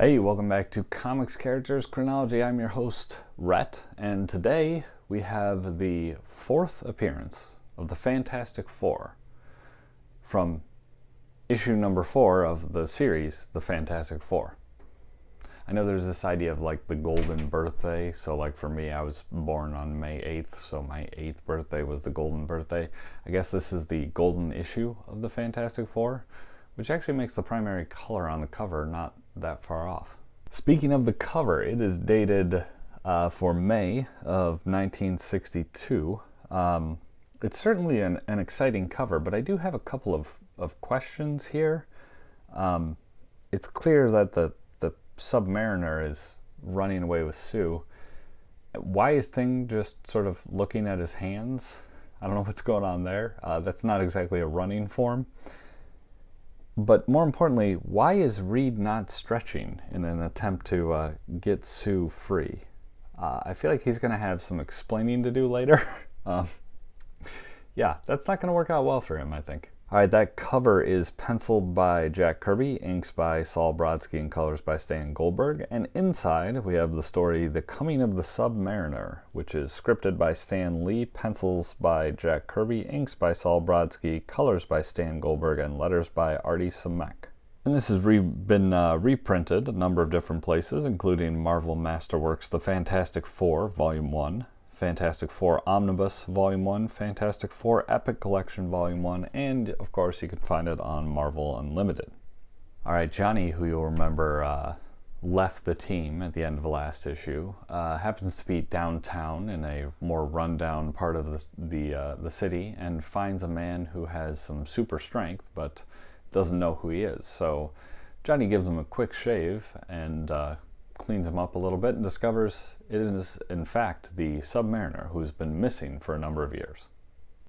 Hey, welcome back to Comics Characters Chronology. I'm your host, Rhett, and today we have the fourth appearance of the Fantastic Four from issue number 4 of the series, The Fantastic Four. I know there's this idea of like the golden birthday, so like for me, I was born on May 8th, so my 8th birthday was the golden birthday. I guess this is the golden issue of the Fantastic Four, which actually makes the primary color on the cover not that far off. Speaking of the cover, it is dated for May of 1962. It's certainly an exciting cover, but I do have a couple of questions here. It's clear that the Submariner is running away with Sue. Why is Thing just sort of looking at his hands? I don't know what's going on there. That's not exactly a running form. But more importantly, why is Reed not stretching in an attempt to get Sue free? I feel like he's going to have some explaining to do later. Yeah, that's not going to work out well for him, I think. All right, that cover is penciled by Jack Kirby, inks by Saul Brodsky, and colors by Stan Goldberg. And inside, we have the story The Coming of the Submariner, which is scripted by Stan Lee, pencils by Jack Kirby, inks by Saul Brodsky, colors by Stan Goldberg, and letters by Artie Simek. And this has been reprinted a number of different places, including Marvel Masterworks' The Fantastic Four, Volume 1, Fantastic Four Omnibus Volume 1, Fantastic Four Epic Collection Volume 1, and of course you can find it on Marvel Unlimited. Alright, Johnny, who you'll remember left the team at the end of the last issue, happens to be downtown in a more rundown part of the city and finds a man who has some super strength but doesn't know who he is. So Johnny gives him a quick shave and cleans him up a little bit and discovers it is in fact the Submariner who's been missing for a number of years.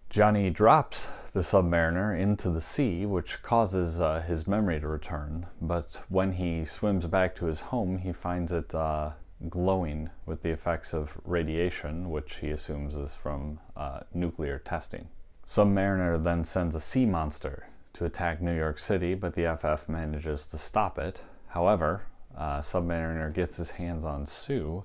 Johnny drops the Submariner into the sea, which causes his memory to return, but when he swims back to his home, he finds it glowing with the effects of radiation, which he assumes is from nuclear testing. Submariner then sends a sea monster to attack New York City, but the FF manages to stop it. However, Submariner gets his hands on Sue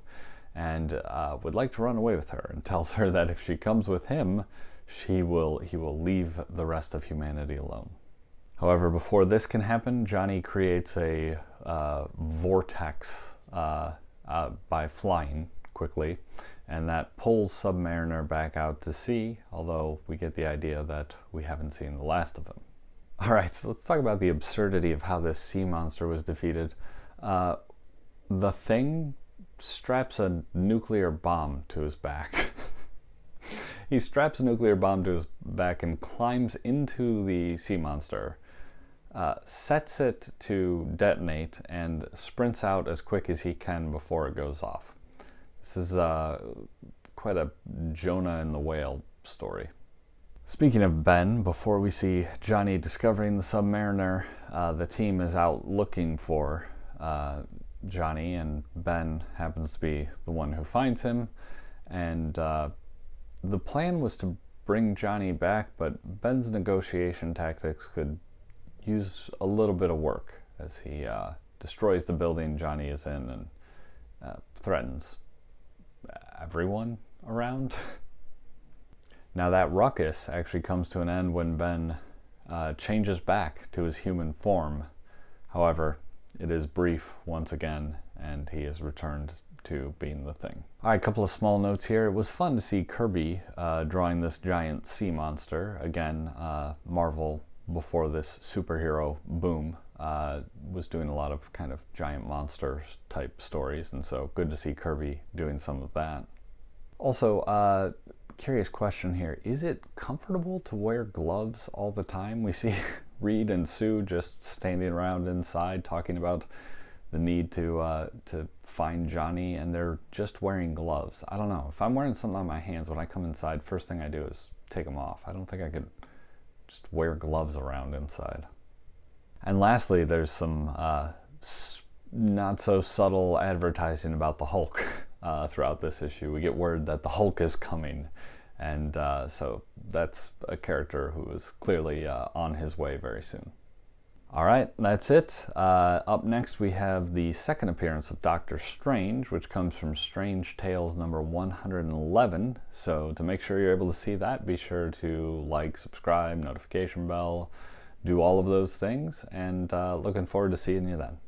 and would like to run away with her, and tells her that if she comes with him, he will leave the rest of humanity alone. However, before this can happen, Johnny creates a vortex by flying quickly, and that pulls Submariner back out to sea, although we get the idea that we haven't seen the last of him. Alright, so let's talk about the absurdity of how this sea monster was defeated. The Thing straps a nuclear bomb to his back. He straps a nuclear bomb to his back and climbs into the sea monster, sets it to detonate, and sprints out as quick as he can before it goes off. This is quite a Jonah and the Whale story. Speaking of Ben, before we see Johnny discovering the Submariner, the team is out looking for Johnny, and Ben happens to be the one who finds him. And the plan was to bring Johnny back, but Ben's negotiation tactics could use a little bit of work as he destroys the building Johnny is in and threatens everyone around. Now that ruckus actually comes to an end when Ben changes back to his human form. However, it is brief once again, and he is returned to being the Thing. Alright, a couple of small notes here. It was fun to see Kirby drawing this giant sea monster. Again, Marvel, before this superhero boom, was doing a lot of kind of giant monster type stories, and so good to see Kirby doing some of that. Also, curious question here. Is it comfortable to wear gloves all the time? We see Reed and Sue just standing around inside talking about the need to find Johnny, and they're just wearing gloves. I don't know. If I'm wearing something on my hands when I come inside, first thing I do is take them off. I don't think I could just wear gloves around inside. And lastly, there's some not so subtle advertising about the Hulk throughout this issue. We get word that the Hulk is coming, and so that's a character who is clearly on his way very soon. All right, that's it. Up next, we have the second appearance of Doctor Strange, which comes from Strange Tales number 111. So to make sure you're able to see that, be sure to like, subscribe, notification bell, do all of those things, and looking forward to seeing you then.